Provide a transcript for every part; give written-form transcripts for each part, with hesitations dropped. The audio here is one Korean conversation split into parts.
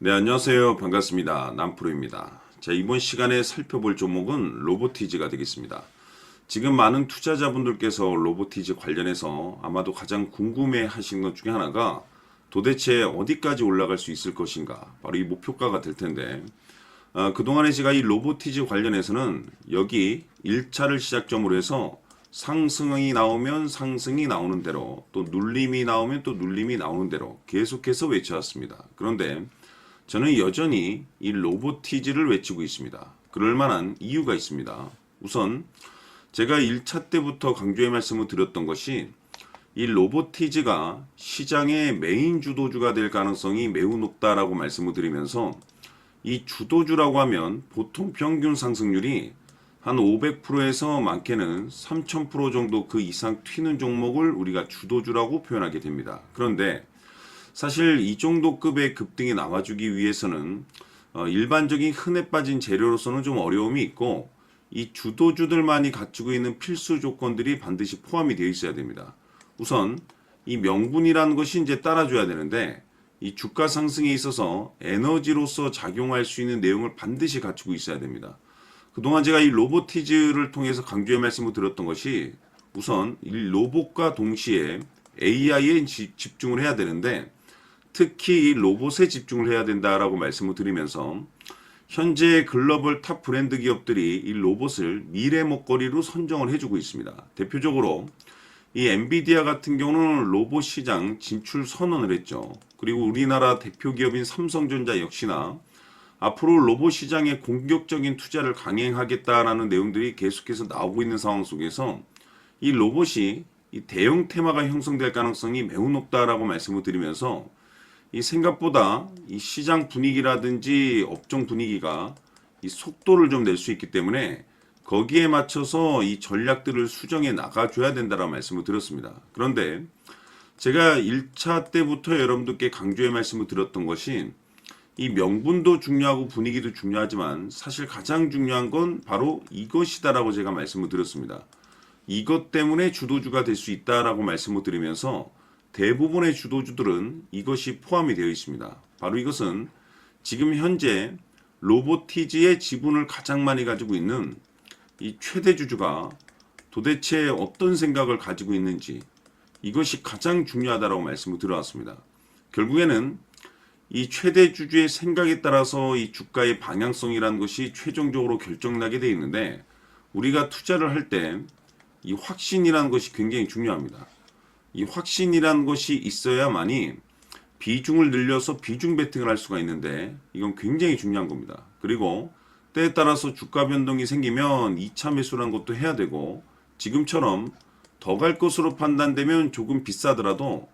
네, 안녕하세요. 반갑습니다. 남프로입니다. 자, 이번 시간에 살펴볼 종목은 로보티즈가 되겠습니다. 지금 많은 투자자분들께서 로보티즈 관련해서 아마도 가장 궁금해 하시는 것 중에 하나가 도대체 어디까지 올라갈 수 있을 것인가? 바로 이 목표가가 될 텐데, 그동안에 제가 이 로보티즈 관련해서는 여기 1차를 시작점으로 해서 상승이 나오면 상승이 나오는 대로, 또 눌림이 나오면 또 눌림이 나오는 대로 계속해서 외쳐왔습니다. 그런데 저는 여전히 이 로보티즈를 외치고 있습니다. 그럴 만한 이유가 있습니다. 우선 제가 1차 때부터 강조의 말씀을 드렸던 것이 이 로보티즈가 시장의 메인 주도주가 될 가능성이 매우 높다라고 말씀을 드리면서 이 주도주라고 하면 보통 평균 상승률이 한 500%에서 많게는 3000% 정도 그 이상 튀는 종목을 우리가 주도주라고 표현하게 됩니다. 그런데 사실 이 정도 급의 급등이 나와주기 위해서는 일반적인 흔해 빠진 재료로서는 좀 어려움이 있고 이 주도주들만이 갖추고 있는 필수 조건들이 반드시 포함이 되어 있어야 됩니다. 우선 이 명분이라는 것이 이제 따라줘야 되는데 이 주가 상승에 있어서 에너지로서 작용할 수 있는 내용을 반드시 갖추고 있어야 됩니다. 그동안 제가 이 로보티즈를 통해서 강조의 말씀을 드렸던 것이 우선 이 로봇과 동시에 AI에 집중을 해야 되는데 특히 이 로봇에 집중을 해야 된다라고 말씀을 드리면서 현재 글로벌 탑 브랜드 기업들이 이 로봇을 미래 먹거리로 선정을 해주고 있습니다. 대표적으로 이 엔비디아 같은 경우는 로봇 시장 진출 선언을 했죠. 그리고 우리나라 대표 기업인 삼성전자 역시나 앞으로 로봇 시장에 공격적인 투자를 강행하겠다라는 내용들이 계속해서 나오고 있는 상황 속에서 이 로봇이 이 대형 테마가 형성될 가능성이 매우 높다라고 말씀을 드리면서 이 생각보다 이 시장 분위기라든지 업종 분위기가 이 속도를 좀 낼 수 있기 때문에 거기에 맞춰서 이 전략들을 수정해 나가줘야 된다라는 말씀을 드렸습니다. 그런데 제가 1차 때부터 여러분들께 강조의 말씀을 드렸던 것이 이 명분도 중요하고 분위기도 중요하지만 사실 가장 중요한 건 바로 이것이다라고 제가 말씀을 드렸습니다. 이것 때문에 주도주가 될 수 있다라고 말씀을 드리면서 대부분의 주도주들은 이것이 포함이 되어 있습니다. 바로 이것은 지금 현재 로보티즈의 지분을 가장 많이 가지고 있는 이 최대 주주가 도대체 어떤 생각을 가지고 있는지 이것이 가장 중요하다라고 말씀을 드려왔습니다. 결국에는 이 최대 주주의 생각에 따라서 이 주가의 방향성이라는 것이 최종적으로 결정나게 되어 있는데 우리가 투자를 할 때 이 확신이라는 것이 굉장히 중요합니다. 이 확신이라는 것이 있어야만이 비중을 늘려서 비중 베팅을 할 수가 있는데 이건 굉장히 중요한 겁니다. 그리고 때에 따라서 주가 변동이 생기면 2차 매수라는 것도 해야 되고 지금처럼 더 갈 것으로 판단되면 조금 비싸더라도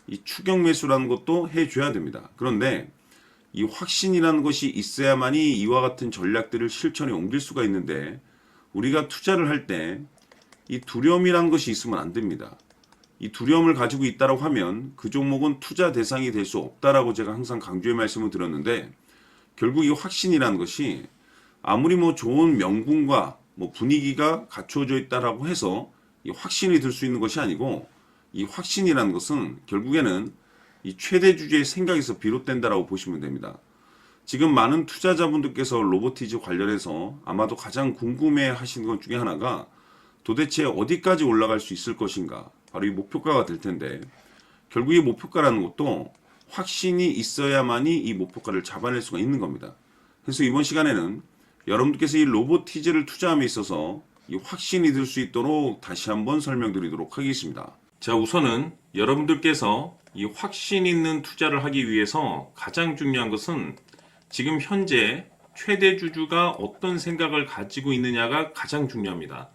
이 추격 매수라는 것도 해줘야 됩니다. 그런데 이 확신이라는 것이 있어야만이 이와 같은 전략들을 실천에 옮길 수가 있는데 우리가 투자를 할 때 이 두려움이라는 것이 있으면 안 됩니다. 이 두려움을 가지고 있다라고 하면 그 종목은 투자 대상이 될 수 없다라고 제가 항상 강조의 말씀을 드렸는데 결국 이 확신이라는 것이 아무리 뭐 좋은 명분과 뭐 분위기가 갖추어져 있다라고 해서 이 확신이 들 수 있는 것이 아니고 이 확신이라는 것은 결국에는 이 최대 주주의 생각에서 비롯된다라고 보시면 됩니다. 지금 많은 투자자분들께서 로보티즈 관련해서 아마도 가장 궁금해 하시는 것 중에 하나가 도대체 어디까지 올라갈 수 있을 것인가? 바로 이 목표가가 될 텐데 결국 이 목표가라는 것도 확신이 있어야만이 이 목표가를 잡아낼 수가 있는 겁니다. 그래서 이번 시간에는 여러분들께서 이 로보티즈를 투자함에 있어서 이 확신이 들 수 있도록 다시 한번 설명드리도록 하겠습니다. 자, 우선은 여러분들께서 이 확신 있는 투자를 하기 위해서 가장 중요한 것은 지금 현재 최대 주주가 어떤 생각을 가지고 있느냐가 가장 중요합니다.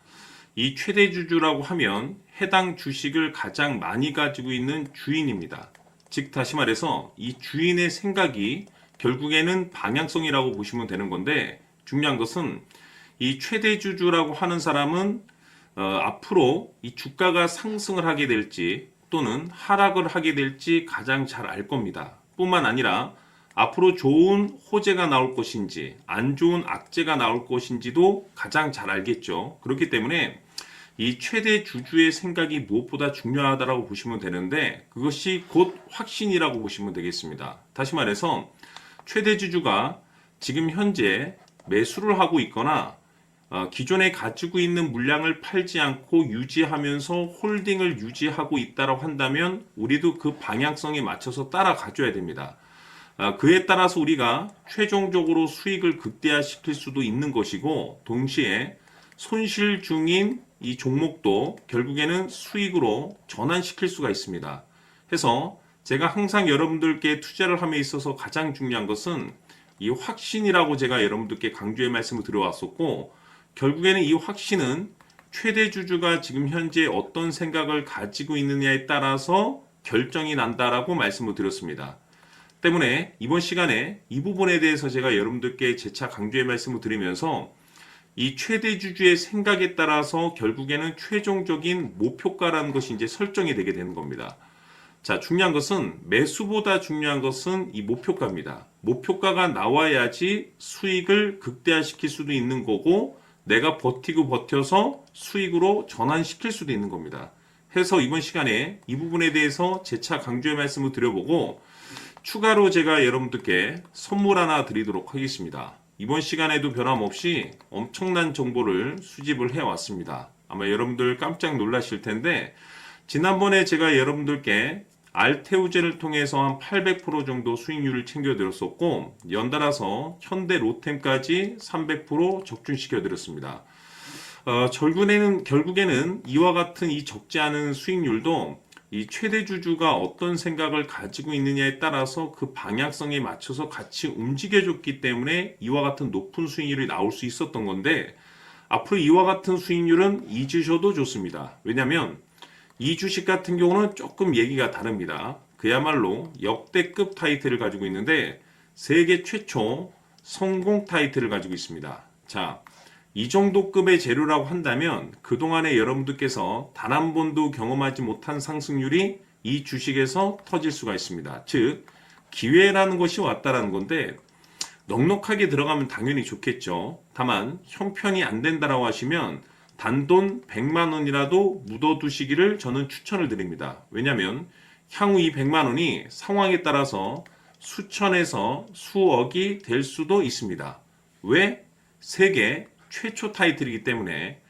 이 최대 주주라고 하면 해당 주식을 가장 많이 가지고 있는 주인입니다. 즉 다시 말해서 이 주인의 생각이 결국에는 방향성이라고 보시면 되는 건데 중요한 것은 이 최대 주주라고 하는 사람은 앞으로 이 주가가 상승을 하게 될지 또는 하락을 하게 될지 가장 잘 알 겁니다. 뿐만 아니라 앞으로 좋은 호재가 나올 것인지 안 좋은 악재가 나올 것인지도 가장 잘 알겠죠. 그렇기 때문에 이 최대 주주의 생각이 무엇보다 중요하다고 보시면 되는데 그것이 곧 확신이라고 보시면 되겠습니다. 다시 말해서 최대 주주가 지금 현재 매수를 하고 있거나 기존에 가지고 있는 물량을 팔지 않고 유지하면서 홀딩을 유지하고 있다고 한다면 우리도 그 방향성에 맞춰서 따라가줘야 됩니다. 그에 따라서 우리가 최종적으로 수익을 극대화시킬 수도 있는 것이고, 동시에 손실 중인 이 종목도 결국에는 수익으로 전환시킬 수가 있습니다. 해서 제가 항상 여러분들께 투자를 함에 있어서 가장 중요한 것은 이 확신이라고 제가 여러분들께 강조의 말씀을 드려왔었고, 결국에는 이 확신은 최대 주주가 지금 현재 어떤 생각을 가지고 있느냐에 따라서 결정이 난다라고 말씀을 드렸습니다. 때문에 이번 시간에 이 부분에 대해서 제가 여러분들께 재차 강조의 말씀을 드리면서 이 최대 주주의 생각에 따라서 결국에는 최종적인 목표가라는 것이 이제 설정이 되게 되는 겁니다. 자, 중요한 것은 매수보다 중요한 것은 이 목표가입니다. 목표가가 나와야지 수익을 극대화시킬 수도 있는 거고, 내가 버티고 버텨서 수익으로 전환시킬 수도 있는 겁니다. 해서 이번 시간에 이 부분에 대해서 재차 강조의 말씀을 드려보고, 추가로 제가 여러분들께 선물 하나 드리도록 하겠습니다. 이번 시간에도 변함없이 엄청난 정보를 수집을 해왔습니다. 아마 여러분들 깜짝 놀라실 텐데, 지난번에 제가 여러분들께 알테우제를 통해서 한 800% 정도 수익률을 챙겨드렸었고, 연달아서 현대 로템까지 300% 적중시켜드렸습니다. 결국에는 이와 같은 이 적지 않은 수익률도 이 최대 주주가 어떤 생각을 가지고 있느냐에 따라서 그 방향성에 맞춰서 같이 움직여줬기 때문에 이와 같은 높은 수익률이 나올 수 있었던 건데, 앞으로 이와 같은 수익률은 잊으셔도 좋습니다. 왜냐하면 이 주식 같은 경우는 조금 얘기가 다릅니다. 그야말로 역대급 타이틀을 가지고 있는데 세계 최초 성공 타이틀을 가지고 있습니다. 자, 이 정도 급의 재료라고 한다면 그동안에 여러분들께서 단 한 번도 경험하지 못한 상승률이 이 주식에서 터질 수가 있습니다. 즉, 기회라는 것이 왔다라는 건데, 넉넉하게 들어가면 당연히 좋겠죠. 다만 형편이 안 된다라고 하시면 단돈 100만 원이라도 묻어두시기를 저는 추천을 드립니다. 왜냐하면 향후 이 100만 원이 상황에 따라서 수천에서 수억이 될 수도 있습니다. 왜? 세계 최초 타이틀이기 때문에.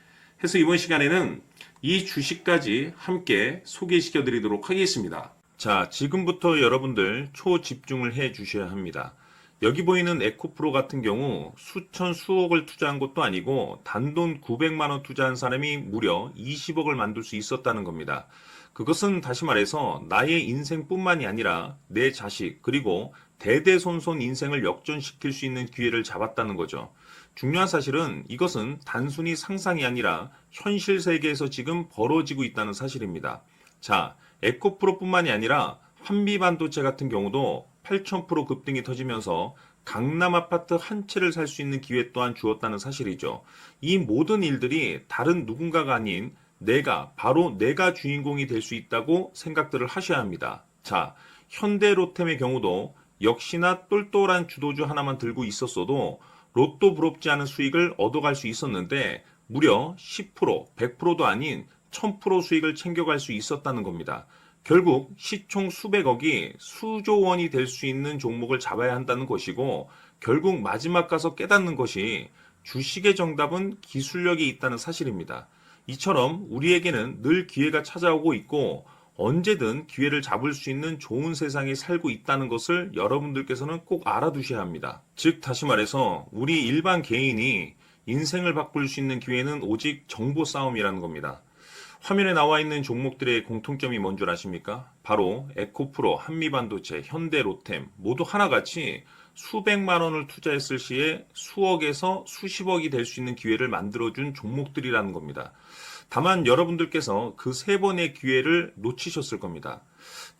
해서 이번 시간에는 이 주식까지 함께 소개시켜 드리도록 하겠습니다. 자, 지금부터 여러분들 초집중을 해 주셔야 합니다. 여기 보이는 에코프로 같은 경우 수천 수억을 투자한 것도 아니고 단돈 900만 원 투자한 사람이 무려 20억을 만들 수 있었다는 겁니다. 그것은 다시 말해서 나의 인생뿐만이 아니라 내 자식 그리고 대대손손 인생을 역전시킬 수 있는 기회를 잡았다는 거죠. 중요한 사실은 이것은 단순히 상상이 아니라 현실 세계에서 지금 벌어지고 있다는 사실입니다. 자, 에코프로뿐만이 아니라 한미반도체 같은 경우도 8,000% 급등이 터지면서 강남 아파트 한 채를 살 수 있는 기회 또한 주었다는 사실이죠. 이 모든 일들이 다른 누군가가 아닌 바로 내가 주인공이 될 수 있다고 생각들을 하셔야 합니다. 자, 현대로템의 경우도 역시나 똘똘한 주도주 하나만 들고 있었어도 로또 부럽지 않은 수익을 얻어갈 수 있었는데 무려 10%, 100%도 아닌 1000% 수익을 챙겨갈 수 있었다는 겁니다. 결국 시총 수백억이 수조 원이 될 수 있는 종목을 잡아야 한다는 것이고, 결국 마지막 가서 깨닫는 것이 주식의 정답은 기술력이 있다는 사실입니다. 이처럼 우리에게는 늘 기회가 찾아오고 있고 언제든 기회를 잡을 수 있는 좋은 세상에 살고 있다는 것을 여러분들께서는 꼭 알아두셔야 합니다. 즉 다시 말해서 우리 일반 개인이 인생을 바꿀 수 있는 기회는 오직 정보 싸움이라는 겁니다. 화면에 나와 있는 종목들의 공통점이 뭔 줄 아십니까? 바로 에코프로, 한미반도체, 현대로템 모두 하나같이 수백만 원을 투자했을 시에 수억에서 수십억이 될 수 있는 기회를 만들어준 종목들이라는 겁니다. 다만 여러분들께서 그 세 번의 기회를 놓치셨을 겁니다.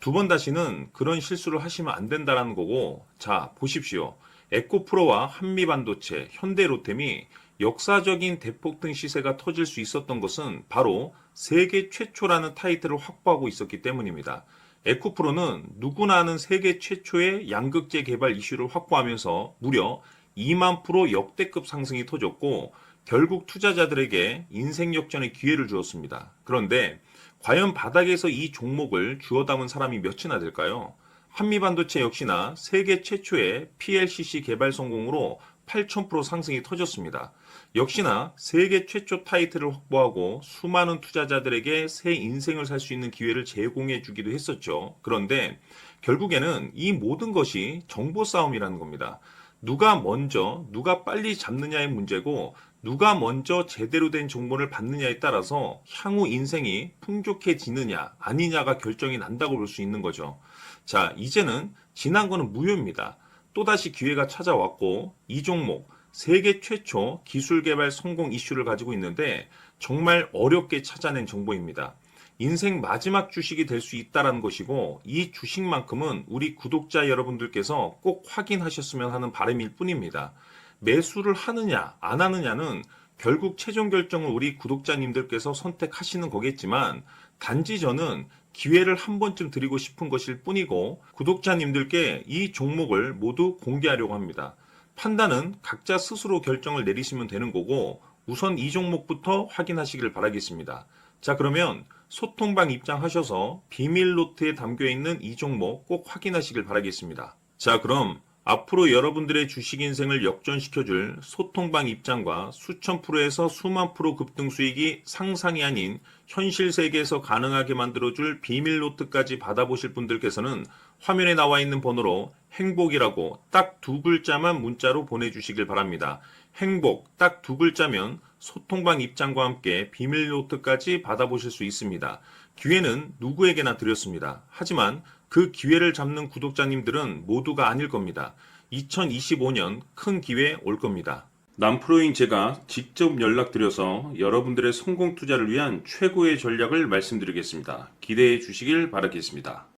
두 번 다시는 그런 실수를 하시면 안 된다는 거고, 자 보십시오. 에코프로와 한미반도체, 현대로템이 역사적인 대폭등 시세가 터질 수 있었던 것은 바로 세계 최초라는 타이틀을 확보하고 있었기 때문입니다. 에코프로는 누구나 아는 세계 최초의 양극재 개발 이슈를 확보하면서 무려 2만 프로 역대급 상승이 터졌고 결국 투자자들에게 인생 역전의 기회를 주었습니다. 그런데 과연 바닥에서 이 종목을 주워 담은 사람이 몇이나 될까요? 한미반도체 역시나 세계 최초의 PLCC 개발 성공으로 8,000% 상승이 터졌습니다. 역시나 세계 최초 타이틀을 확보하고 수많은 투자자들에게 새 인생을 살 수 있는 기회를 제공해 주기도 했었죠. 그런데 결국에는 이 모든 것이 정보 싸움이라는 겁니다. 누가 먼저, 누가 빨리 잡느냐의 문제고, 누가 먼저 제대로 된 정보를 받느냐에 따라서 향후 인생이 풍족해지느냐, 아니냐가 결정이 난다고 볼 수 있는 거죠. 자, 이제는 지난 거는 무효입니다. 또다시 기회가 찾아왔고, 이 종목, 세계 최초 기술 개발 성공 이슈를 가지고 있는데, 정말 어렵게 찾아낸 정보입니다. 인생 마지막 주식이 될 수 있다는 것이고, 이 주식만큼은 우리 구독자 여러분들께서 꼭 확인하셨으면 하는 바람일 뿐입니다. 매수를 하느냐, 안 하느냐는 결국 최종 결정을 우리 구독자님들께서 선택하시는 거겠지만, 단지 저는 기회를 한 번쯤 드리고 싶은 것일 뿐이고, 구독자님들께 이 종목을 모두 공개하려고 합니다. 판단은 각자 스스로 결정을 내리시면 되는 거고, 우선 이 종목부터 확인하시길 바라겠습니다. 자, 그러면 소통방 입장하셔서 비밀 노트에 담겨 있는 이 종목 꼭 확인하시길 바라겠습니다. 자, 그럼 앞으로 여러분들의 주식 인생을 역전시켜줄 소통방 입장과 수천 프로에서 수만 프로 급등 수익이 상상이 아닌 현실 세계에서 가능하게 만들어줄 비밀 노트까지 받아보실 분들께서는 화면에 나와 있는 번호로 행복이라고 딱 두 글자만 문자로 보내주시길 바랍니다. 행복 딱 두 글자면 소통방 입장과 함께 비밀 노트까지 받아보실 수 있습니다. 기회는 누구에게나 드렸습니다. 하지만 그 기회를 잡는 구독자님들은 모두가 아닐 겁니다. 2025년 큰 기회 올 겁니다. 남프로인 제가 직접 연락드려서 여러분들의 성공 투자를 위한 최고의 전략을 말씀드리겠습니다. 기대해 주시길 바라겠습니다.